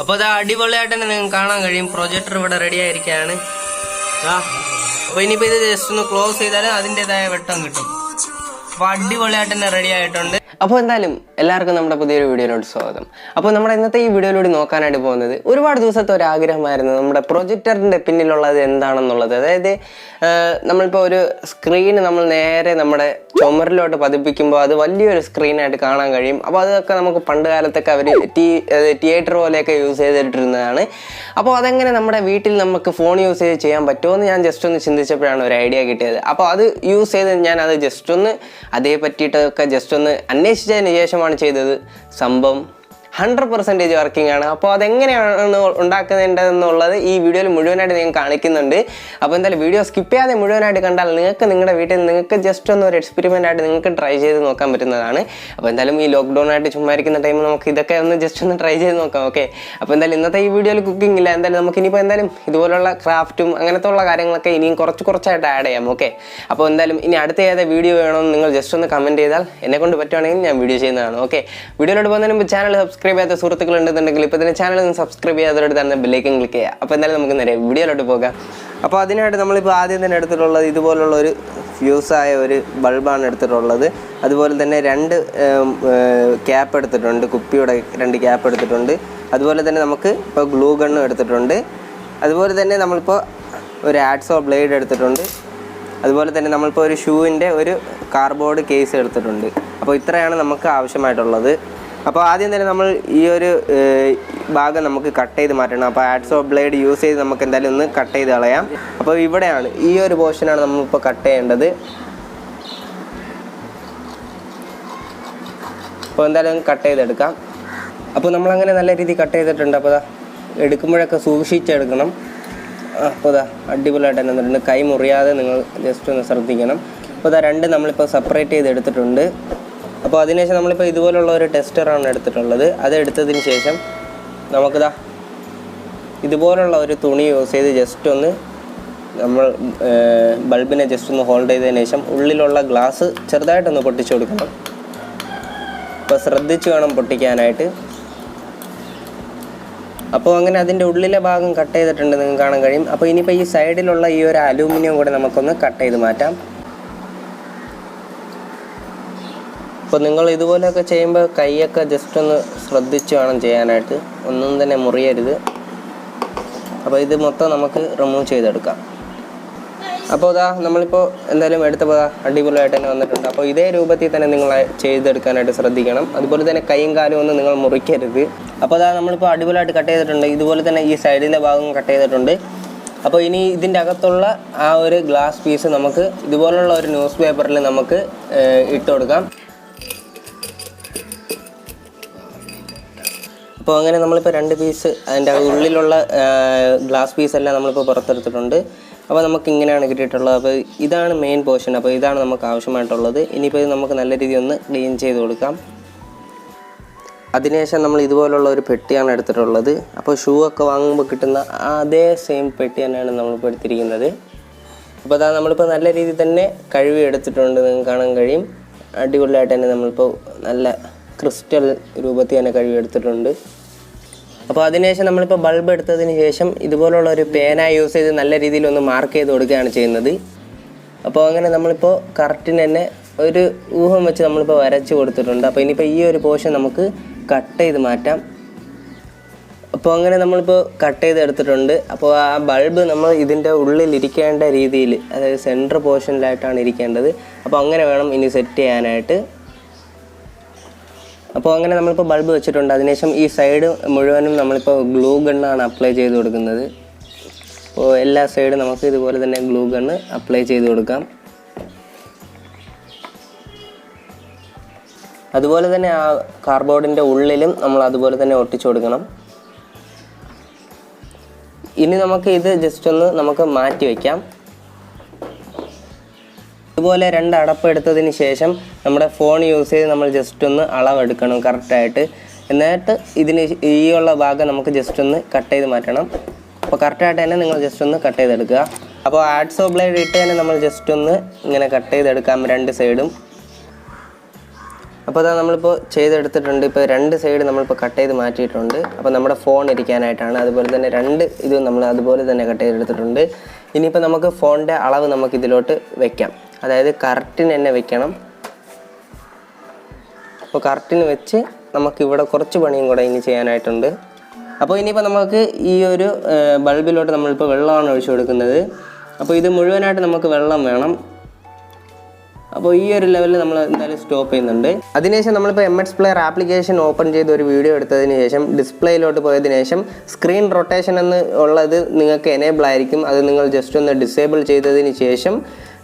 അപ്പോൾ അത് അടിപൊളിയായിട്ട് തന്നെ നിങ്ങൾക്ക് കാണാൻ കഴിയും. പ്രൊജക്ടർ ഇവിടെ റെഡി ആയിരിക്കുകയാണ്. അപ്പോൾ ഇനിയിപ്പോൾ ഇത് ജസ്റ്റ് ഒന്ന് ക്ലോസ് ചെയ്താൽ അതിൻ്റെതായ വെട്ടം കിട്ടും. അപ്പോൾ അടിപൊളിയായിട്ട് തന്നെ റെഡി ആയിട്ടുണ്ട്. അപ്പോൾ എന്തായാലും എല്ലാവർക്കും നമ്മുടെ പുതിയൊരു വീഡിയോയിലോട്ട് സ്വാഗതം. അപ്പോൾ നമ്മുടെ ഇന്നത്തെ ഈ വീഡിയോയിലൂടെ നോക്കാനായിട്ട് പോകുന്നത് ഒരുപാട് ദിവസത്തെ ഒരു ആഗ്രഹമായിരുന്നു നമ്മുടെ പ്രൊജക്ടറിൻ്റെ പിന്നിലുള്ളത് എന്താണെന്നുള്ളത്. അതായത് നമ്മളിപ്പോൾ ഒരു സ്ക്രീൻ നമ്മൾ നേരെ നമ്മുടെ ചുമരിലോട്ട് പതിപ്പിക്കുമ്പോൾ അത് വലിയൊരു സ്ക്രീനായിട്ട് കാണാൻ കഴിയും. അപ്പോൾ അതൊക്കെ നമുക്ക് പണ്ട് കാലത്തൊക്കെ അവർ തിയേറ്റർ പോലെയൊക്കെ യൂസ് ചെയ്തിട്ടിരുന്നതാണ്. അപ്പോൾ അതെങ്ങനെ നമ്മുടെ വീട്ടിൽ നമുക്ക് ഫോൺ യൂസ് ചെയ്ത് ചെയ്യാൻ പറ്റുമോ എന്ന് ഞാൻ ജസ്റ്റ് ഒന്ന് ചിന്തിച്ചപ്പോഴാണ് ഒരു ഐഡിയ കിട്ടിയത്. അപ്പോൾ അത് യൂസ് ചെയ്ത് ഞാൻ അത് ജസ്റ്റ് ഒന്ന് അതേ പറ്റിയിട്ടൊക്കെ ജസ്റ്റ് ഒന്ന് അന്വേഷിച്ചതിന് ശേഷമാണ് ചെയ്തത്. സംഭവം 100% വർക്കിംഗ് ആണ്. അപ്പോൾ അതെങ്ങനെയാണ് ഉണ്ടാക്കുന്നതെന്നുള്ളത് ഈ വീഡിയോയിൽ മുഴുവനായിട്ട് ഞാൻ കാണിക്കുന്നുണ്ട്. അപ്പോൾ എന്തായാലും വീഡിയോ സ്കിപ്പ് ചെയ്യാതെ മുഴുവനായിട്ട് കണ്ടാൽ നിങ്ങൾക്ക് നിങ്ങളുടെ വീട്ടിൽ നിങ്ങൾക്ക് ജസ്റ്റ് ഒന്ന് ഒരു എക്സ്പെരിമെൻ്റ് ആയിട്ട് നിങ്ങൾക്ക് ട്രൈ ചെയ്ത് നോക്കാൻ പറ്റുന്നതാണ്. അപ്പോൾ എന്തായാലും ഈ ലോക്ക്ഡൗൺ ആയിട്ട് ചുമ്മാ ഇരിക്കുന്ന ടൈം നമുക്ക് ഇതൊക്കെ ഒന്ന് ജസ്റ്റ് ഒന്ന് ട്രൈ ചെയ്ത് നോക്കാം. ഓക്കെ, അപ്പോൾ എന്തായാലും ഇന്നത്തെ ഈ വീഡിയോയിൽ കുക്കിംഗ് ഇല്ല. എന്തായാലും നമുക്ക് ഇനിയിപ്പോൾ എന്തായാലും ഇതുപോലുള്ള ക്രാഫ്റ്റും അങ്ങനത്തെ ഉള്ള കാര്യങ്ങളൊക്കെ ഇനിയും കുറച്ചായിട്ട് ആഡ് ചെയ്യാം. ഓക്കെ, അപ്പോൾ എന്തായാലും ഇനി അടുത്ത ഏത് വീഡിയോ വേണമെന്ന് നിങ്ങൾ ജസ്റ്റ് ഒന്ന് കമൻറ്റ് ചെയ്താൽ എന്നെക്കൊണ്ട് പറ്റുവാണെങ്കിൽ ഞാൻ വീഡിയോ ചെയ്യുന്നതാണ്. ഓക്കെ, വീഡിയോയിലോട്ട് പോകുന്നതിന് മുമ്പ് ചാനൽ സബ്സ്ക്രൈബ് ചെയ്യാത്ത സുഹൃത്തുക്കൾ ഉണ്ടെന്നുണ്ടെങ്കിൽ ഇപ്പോൾ തന്നെ ചാനൽ ഒന്ന് സബ്സ്ക്രൈബ് ചെയ്യാത്തവരോട് തന്നെ ബെല്ലൈക്കൻ ക്ലിക്ക് ചെയ്യുക. അപ്പോൾ എന്തായാലും നമുക്ക് നേരെ വീഡിയോയിലോട്ട് പോകാം. അപ്പോൾ അതിനായിട്ട് നമ്മളിപ്പോൾ ആദ്യം തന്നെ എടുത്തിട്ടുള്ളത് ഇതുപോലുള്ള ഒരു ഫ്യൂസായ ഒരു ബൾബാണ് എടുത്തിട്ടുള്ളത്. അതുപോലെ തന്നെ 2 ക്യാപ്പ് എടുത്തിട്ടുണ്ട്, കുപ്പിയുടെ 2 ക്യാപ്പ് എടുത്തിട്ടുണ്ട്. അതുപോലെ തന്നെ നമുക്ക് ഇപ്പോൾ ഗ്ലൂ ഗണ്ണും എടുത്തിട്ടുണ്ട്. അതുപോലെ തന്നെ നമ്മളിപ്പോൾ ഒരു ആഡ്സോ ബ്ലേഡ് എടുത്തിട്ടുണ്ട്. അതുപോലെ തന്നെ നമ്മളിപ്പോൾ ഒരു ഷൂവിൻ്റെ ഒരു കാർഡ്ബോർഡ് കേസ് എടുത്തിട്ടുണ്ട്. അപ്പോൾ ഇത്രയാണ് നമുക്ക് ആവശ്യമായിട്ടുള്ളത്. അപ്പോൾ ആദ്യം തന്നെ നമ്മൾ ഈ ഒരു ഭാഗം നമുക്ക് കട്ട് ചെയ്ത് മാറ്റണം. അപ്പോൾ ആഡ്സോ ബ്ലേഡ് യൂസ് ചെയ്ത് നമുക്ക് എന്തായാലും ഒന്ന് കട്ട് ചെയ്ത് കളയാം. അപ്പോൾ ഇവിടെയാണ് ഈ ഒരു പോർഷനാണ് നമ്മളിപ്പോൾ കട്ട് ചെയ്യേണ്ടത്. അപ്പോൾ എന്തായാലും കട്ട് ചെയ്തെടുക്കാം. അപ്പോൾ നമ്മളങ്ങനെ നല്ല രീതിയിൽ കട്ട് ചെയ്തിട്ടുണ്ട്. അപ്പോൾ എടുക്കുമ്പോഴൊക്കെ സൂക്ഷിച്ചെടുക്കണം. അപ്പോൾ അടിപൊളിയായിട്ട് തന്നെ വന്നിട്ടുണ്ട്. കൈ മുറിയാതെ നിങ്ങൾ ജസ്റ്റ് ഒന്ന് ശ്രദ്ധിക്കണം. അപ്പോൾ 2 നമ്മളിപ്പോൾ സെപ്പറേറ്റ് ചെയ്ത് എടുത്തിട്ടുണ്ട്. അപ്പോൾ അതിനുശേഷം നമ്മളിപ്പോൾ ഇതുപോലുള്ള ഒരു ടെസ്റ്ററാണ് എടുത്തിട്ടുള്ളത്. അത് എടുത്തതിന് ശേഷം നമുക്കിതാ ഇതുപോലുള്ള ഒരു തുണി യൂസ് ചെയ്ത് ജസ്റ്റ് ഒന്ന് നമ്മൾ ബൾബിനെ ജസ്റ്റ് ഒന്ന് ഹോൾഡ് ചെയ്തതിന് ശേഷം ഉള്ളിലുള്ള ഗ്ലാസ് ചെറുതായിട്ടൊന്ന് പൊട്ടിച്ചു കൊടുക്കണം. അപ്പോൾ ശ്രദ്ധിച്ച് വേണം പൊട്ടിക്കാനായിട്ട്. അപ്പോൾ അങ്ങനെ അതിൻ്റെ ഉള്ളിലെ ഭാഗം കട്ട് ചെയ്തിട്ടുണ്ട്, നിങ്ങൾക്ക് കാണാൻ കഴിയും. അപ്പോൾ ഇനിയിപ്പോൾ ഈ സൈഡിലുള്ള ഈ ഒരു അലൂമിനിയം കൂടെ നമുക്കൊന്ന് കട്ട് ചെയ്ത് മാറ്റാം. അപ്പോൾ നിങ്ങൾ ഇതുപോലെയൊക്കെ ചെയ്യുമ്പോൾ കൈയൊക്കെ ജസ്റ്റ് ഒന്ന് ശ്രദ്ധിച്ച് വേണം ചെയ്യാനായിട്ട്, ഒന്നും തന്നെ മുറിയരുത്. അപ്പോൾ ഇത് മൊത്തം നമുക്ക് റിമൂവ് ചെയ്തെടുക്കാം. അപ്പോൾ നമ്മളിപ്പോൾ എന്തായാലും എടുത്തപ്പോൾ അടിപൊളിയായിട്ട് തന്നെ വന്നിട്ടുണ്ട്. അപ്പോൾ ഇതേ രൂപത്തിൽ തന്നെ നിങ്ങൾ ചെയ്തെടുക്കാനായിട്ട് ശ്രദ്ധിക്കണം. അതുപോലെ തന്നെ കൈയും കാലും ഒന്നും നിങ്ങൾ മുറിക്കരുത്. അപ്പോൾ നമ്മളിപ്പോൾ അടിപൊളിയായിട്ട് കട്ട് ചെയ്തിട്ടുണ്ട്. ഇതുപോലെ തന്നെ ഈ സൈഡിലെ ഭാഗം കട്ട് ചെയ്തിട്ടുണ്ട്. അപ്പോൾ ഇനി ഇതിൻ്റെ അകത്തുള്ള ആ ഒരു ഗ്ലാസ് പീസ് നമുക്ക് ഇതുപോലുള്ള ഒരു ന്യൂസ് പേപ്പറിൽ നമുക്ക് ഇട്ട് കൊടുക്കാം. അപ്പോൾ അങ്ങനെ നമ്മളിപ്പോൾ 2 പീസ് അതിൻ്റെ ഉള്ളിലുള്ള ഗ്ലാസ് പീസെല്ലാം നമ്മളിപ്പോൾ പുറത്തെടുത്തിട്ടുണ്ട്. അപ്പോൾ നമുക്ക് ഇങ്ങനെയാണ് കിട്ടിയിട്ടുള്ളത്. അപ്പോൾ ഇതാണ് മെയിൻ പോർഷൻ. അപ്പോൾ ഇതാണ് നമുക്ക് ആവശ്യമായിട്ടുള്ളത്. ഇനിയിപ്പോൾ ഇത് നമുക്ക് നല്ല രീതിയിൽ ഒന്ന് ക്ലീൻ ചെയ്ത് കൊടുക്കാം. അതിനുശേഷം നമ്മൾ ഇതുപോലുള്ള ഒരു പെട്ടിയാണ് എടുത്തിട്ടുള്ളത്. അപ്പോൾ ഷൂ ഒക്കെ വാങ്ങുമ്പോൾ കിട്ടുന്ന അതേ സെയിം പെട്ടി തന്നെയാണ് നമ്മളിപ്പോൾ എടുത്തിരിക്കുന്നത്. അപ്പോൾ നമ്മളിപ്പോൾ നല്ല രീതിയിൽ തന്നെ കഴുകി എടുത്തിട്ടുണ്ട്, നിങ്ങൾക്ക് കാണാൻ കഴിയും. അടിപൊളിയായിട്ട് തന്നെ നമ്മളിപ്പോൾ നല്ല ക്രിസ്റ്റൽ രൂപത്തിൽ തന്നെ കഴുകി എടുത്തിട്ടുണ്ട്. അപ്പോൾ അതിനുശേഷം നമ്മളിപ്പോൾ ബൾബ് എടുത്തതിന് ശേഷം ഇതുപോലുള്ള ഒരു പേന യൂസ് ചെയ്ത് നല്ല രീതിയിൽ ഒന്ന് മാർക്ക് ചെയ്ത് കൊടുക്കുകയാണ് ചെയ്യുന്നത്. അപ്പോൾ അങ്ങനെ നമ്മളിപ്പോൾ കറക്റ്റിന് തന്നെ ഒരു ഊഹം വെച്ച് നമ്മളിപ്പോൾ വരച്ച് കൊടുത്തിട്ടുണ്ട്. അപ്പോൾ ഇനിയിപ്പോൾ ഈ ഒരു പോർഷൻ നമുക്ക് കട്ട് ചെയ്ത് മാറ്റാം. അപ്പോൾ അങ്ങനെ നമ്മളിപ്പോൾ കട്ട് ചെയ്ത് എടുത്തിട്ടുണ്ട്. അപ്പോൾ ആ ബൾബ് നമ്മൾ ഇതിൻ്റെ ഉള്ളിൽ ഇരിക്കേണ്ട രീതിയിൽ, അതായത് സെൻറ്റർ പോർഷനിലായിട്ടാണ് ഇരിക്കേണ്ടത്. അപ്പോൾ അങ്ങനെ വേണം ഇനി സെറ്റ് ചെയ്യാനായിട്ട്. അപ്പോൾ അങ്ങനെ നമ്മളിപ്പോൾ ബൾബ് വെച്ചിട്ടുണ്ട്. അതിനുശേഷം ഈ സൈഡ് മുഴുവനും നമ്മളിപ്പോൾ ഗ്ലൂ ഗണ്ണാണ് അപ്ലൈ ചെയ്ത് കൊടുക്കുന്നത്. അപ്പോൾ എല്ലാ സൈഡും നമുക്ക് ഇതുപോലെ തന്നെ ഗ്ലൂ ഗണ്ണ് അപ്ലൈ ചെയ്ത് കൊടുക്കാം. അതുപോലെ തന്നെ ആ കാർഡ്ബോർഡിൻ്റെ ഉള്ളിലും നമ്മൾ അതുപോലെ തന്നെ ഒട്ടിച്ചു കൊടുക്കണം. ഇനി നമുക്ക് ഇത് ജസ്റ്റ് ഒന്ന് നമുക്ക് മാറ്റി വയ്ക്കാം. ഇതുപോലെ 2 അടപ്പ് എടുത്തതിന് ശേഷം നമ്മുടെ ഫോൺ യൂസ് ചെയ്ത് നമ്മൾ ജസ്റ്റ് ഒന്ന് അളവെടുക്കണം കറക്റ്റായിട്ട്. എന്നിട്ട് ഇതിന് ഈ ഉള്ള ഭാഗം നമുക്ക് ജസ്റ്റ് ഒന്ന് കട്ട് ചെയ്ത് മാറ്റണം. അപ്പോൾ കറക്റ്റായിട്ട് തന്നെ നിങ്ങൾ ജസ്റ്റ് ഒന്ന് കട്ട് ചെയ്തെടുക്കുക. അപ്പോൾ ആഡ്സോ ബ്ലേഡ് ഇട്ട് തന്നെ നമ്മൾ ജസ്റ്റ് ഒന്ന് ഇങ്ങനെ കട്ട് ചെയ്തെടുക്കാം 2 സൈഡും. അപ്പോൾ അതാ നമ്മളിപ്പോൾ ചെയ്തെടുത്തിട്ടുണ്ട്. ഇപ്പോൾ 2 സൈഡ് നമ്മളിപ്പോൾ കട്ട് ചെയ്ത് മാറ്റിയിട്ടുണ്ട്. അപ്പോൾ നമ്മുടെ ഫോൺ ഇരിക്കാനായിട്ടാണ്. അതുപോലെ തന്നെ 2 ഇതും നമ്മൾ അതുപോലെ തന്നെ കട്ട് ചെയ്തെടുത്തിട്ടുണ്ട്. ഇനിയിപ്പോൾ നമുക്ക് ഫോണിൻ്റെ അളവ് നമുക്ക് ഇതിലോട്ട് വെക്കാം. അതായത് കറക്റ്റിന് തന്നെ വെക്കണം. അപ്പോൾ കറക്റ്റിന് വെച്ച് നമുക്കിവിടെ കുറച്ച് പണിയും കൂടെ ഇനി ചെയ്യാനായിട്ടുണ്ട്. അപ്പോൾ ഇനിയിപ്പോൾ നമുക്ക് ഈ ഒരു ബൾബിലോട്ട് നമ്മളിപ്പോൾ വെള്ളമാണ് ഒഴിച്ചു കൊടുക്കുന്നത്. അപ്പോൾ ഇത് മുഴുവനായിട്ട് നമുക്ക് വെള്ളം വേണം. അപ്പോൾ ഈ ഒരു ലെവലിൽ നമ്മൾ എന്തായാലും സ്റ്റോപ്പ് ചെയ്യുന്നുണ്ട്. അതിനുശേഷം നമ്മളിപ്പോൾ MX പ്ലെയർ ആപ്ലിക്കേഷൻ ഓപ്പൺ ചെയ്ത് ഒരു വീഡിയോ എടുത്തതിന് ശേഷം ഡിസ്പ്ലേയിലോട്ട് പോയതിനു ശേഷം സ്ക്രീൻ റൊട്ടേഷൻ എന്ന് ഉള്ളത് നിങ്ങൾക്ക് എനേബിൾ ആയിരിക്കും. അത് നിങ്ങൾ ജസ്റ്റ് ഒന്ന് ഡിസേബിൾ ചെയ്തതിന് ശേഷം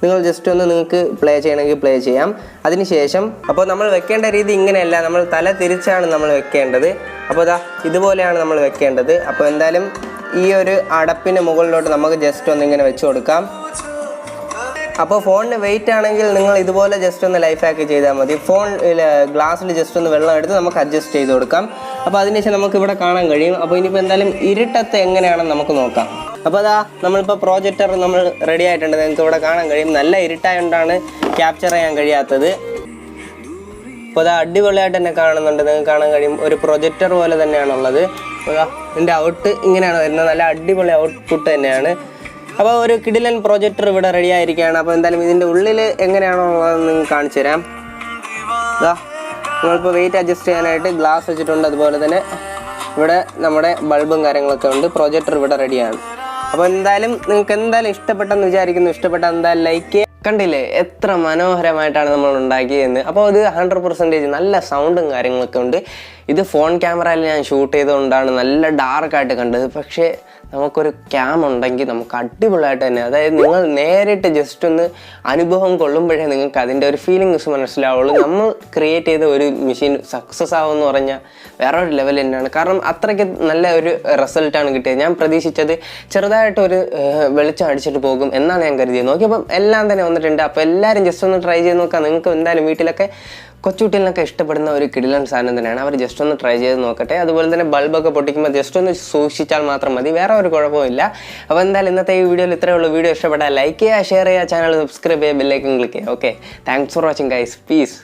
നിങ്ങൾ ജസ്റ്റ് ഒന്ന് നിങ്ങൾക്ക് പ്ലേ ചെയ്യണമെങ്കിൽ പ്ലേ ചെയ്യാം. അതിനുശേഷം അപ്പോൾ നമ്മൾ വെക്കേണ്ട രീതി ഇങ്ങനെയല്ല, നമ്മൾ തല തിരിച്ചാണ് നമ്മൾ വെക്കേണ്ടത്. അപ്പോൾ ഇതുപോലെയാണ് നമ്മൾ വെക്കേണ്ടത്. അപ്പോൾ എന്തായാലും ഈ ഒരു അടപ്പിന് മുകളിലോട്ട് നമുക്ക് ജസ്റ്റ് ഒന്ന് ഇങ്ങനെ വെച്ച് കൊടുക്കാം. അപ്പോൾ ഫോണിന് വെയിറ്റ് ആണെങ്കിൽ നിങ്ങൾ ഇതുപോലെ ജസ്റ്റ് ഒന്ന് ലൈഫ് ഹാക്ക് ചെയ്താൽ മതി. ഫോൺ ഗ്ലാസ്സിൽ ജസ്റ്റ് ഒന്ന് വെള്ളം എടുത്ത് നമുക്ക് അഡ്ജസ്റ്റ് ചെയ്ത് കൊടുക്കാം. അപ്പോൾ അതിനുശേഷം നമുക്ക് ഇവിടെ കാണാൻ കഴിയും. അപ്പോൾ ഇനിയിപ്പോൾ എന്തായാലും ഇരുട്ടത്ത് എങ്ങനെയാണെന്ന് നമുക്ക് നോക്കാം. അപ്പോൾ നമ്മളിപ്പോൾ പ്രോജക്ടർ നമ്മൾ റെഡി ആയിട്ടുണ്ട്. നിങ്ങൾക്ക് ഇവിടെ കാണാൻ കഴിയും. നല്ല ഇരുട്ടായതുകൊണ്ടാണ് ക്യാപ്ചർ ചെയ്യാൻ കഴിയാത്തത്. അപ്പോൾ അടിപൊളിയായിട്ട് തന്നെ കാണുന്നുണ്ട്. നിങ്ങൾക്ക് കാണാൻ കഴിയും. ഒരു പ്രൊജക്ടർ പോലെ തന്നെയാണുള്ളത്. അപ്പോൾ ഇതിൻ്റെ ഔട്ട് ഇങ്ങനെയാണ് വരുന്നത്. നല്ല അടിപൊളി ഔട്ട്പുട്ട് തന്നെയാണ്. അപ്പോൾ ഒരു കിടിലൻ പ്രൊജക്ടർ ഇവിടെ റെഡി ആയിരിക്കുകയാണ്. അപ്പോൾ എന്തായാലും ഇതിൻ്റെ ഉള്ളിൽ എങ്ങനെയാണോ ഉള്ളതെന്ന് നിങ്ങൾക്ക് കാണിച്ചു തരാം. നമ്മളിപ്പോൾ വെയിറ്റ് അഡ്ജസ്റ്റ് ചെയ്യാനായിട്ട് ഗ്ലാസ് വെച്ചിട്ടുണ്ട്. അതുപോലെ തന്നെ ഇവിടെ നമ്മുടെ ബൾബും കാര്യങ്ങളൊക്കെ ഉണ്ട്. പ്രൊജക്ടർ ഇവിടെ റെഡിയാണ്. അപ്പോൾ എന്തായാലും നിങ്ങൾക്ക് എന്തായാലും ഇഷ്ടപ്പെട്ടെന്ന് വിചാരിക്കുന്നു. ഇഷ്ടപ്പെട്ട എന്തായാലും ലൈക്ക് ചെയ്യുക. കണ്ടില്ലേ എത്ര മനോഹരമായിട്ടാണ് നമ്മൾ ഉണ്ടാക്കിയതെന്ന്. അപ്പോൾ ഇത് 100% നല്ല സൗണ്ടും കാര്യങ്ങളൊക്കെ ഉണ്ട്. ഇത് ഫോൺ ക്യാമറയിൽ ഞാൻ ഷൂട്ട് ചെയ്തുകൊണ്ടാണ് നല്ല ഡാർക്കായിട്ട് കണ്ടത്. പക്ഷേ നമുക്കൊരു ക്യാം ഉണ്ടെങ്കിൽ നമുക്ക് അടിപൊളിയായിട്ട് തന്നെ, അതായത് നിങ്ങൾ നേരിട്ട് ജസ്റ്റ് ഒന്ന് അനുഭവം കൊള്ളുമ്പോഴേ നിങ്ങൾക്ക് അതിൻ്റെ ഒരു ഫീലിങ്സ് മനസ്സിലാവുള്ളൂ. നമ്മൾ ക്രിയേറ്റ് ചെയ്ത ഒരു മെഷീൻ സക്സസ് ആവുമെന്ന് പറഞ്ഞാൽ വേറെ ഒരു ലെവൽ തന്നെയാണ്. കാരണം അത്രയ്ക്ക് നല്ല ഒരു റിസൾട്ടാണ് കിട്ടിയത്. ഞാൻ പ്രതീക്ഷിച്ചത് ചെറുതായിട്ടൊരു വെളിച്ചം അടിച്ചിട്ട് പോകും എന്നാണ് ഞാൻ കരുതിയത്. നോക്കിയപ്പം എല്ലാം തന്നെ വന്നിട്ടുണ്ട്. അപ്പോൾ എല്ലാവരും ജസ്റ്റ് ഒന്ന് ട്രൈ ചെയ്ത് നോക്കാം. നിങ്ങൾക്ക് എന്തായാലും വീട്ടിലൊക്കെ കൊച്ചുകുട്ടികളൊക്കെ ഇഷ്ടപ്പെടുന്ന ഒരു കിടിലൻ സാധനം തന്നെയാണ്. അവർ ജസ്റ്റ് ഒന്ന് ട്രൈ ചെയ്ത് നോക്കട്ടെ. അതുപോലെ തന്നെ ബൾബൊക്കെ പൊട്ടിക്കുമ്പോൾ ജസ്റ്റ് ഒന്ന് സൂക്ഷിച്ചാൽ മാത്രം മതി, വേറെ ഒരു കുഴപ്പമില്ല. അപ്പോൾ എന്തായാലും ഇന്നത്തെ ഈ വീഡിയോയിൽ ഇത്രയേ ഉള്ളൂ. വീഡിയോ ഇഷ്ടപ്പെട്ടാൽ ലൈക്ക് ചെയ്യുക, ഷെയർ ചെയ്യുക, ചാനൽ സബ്സ്ക്രൈബ് ചെയ്യുക, ബെല്ലൈക്കൺ ക്ലിക്ക് ചെയ്യുക. Okay, thanks for watching guys. Piece.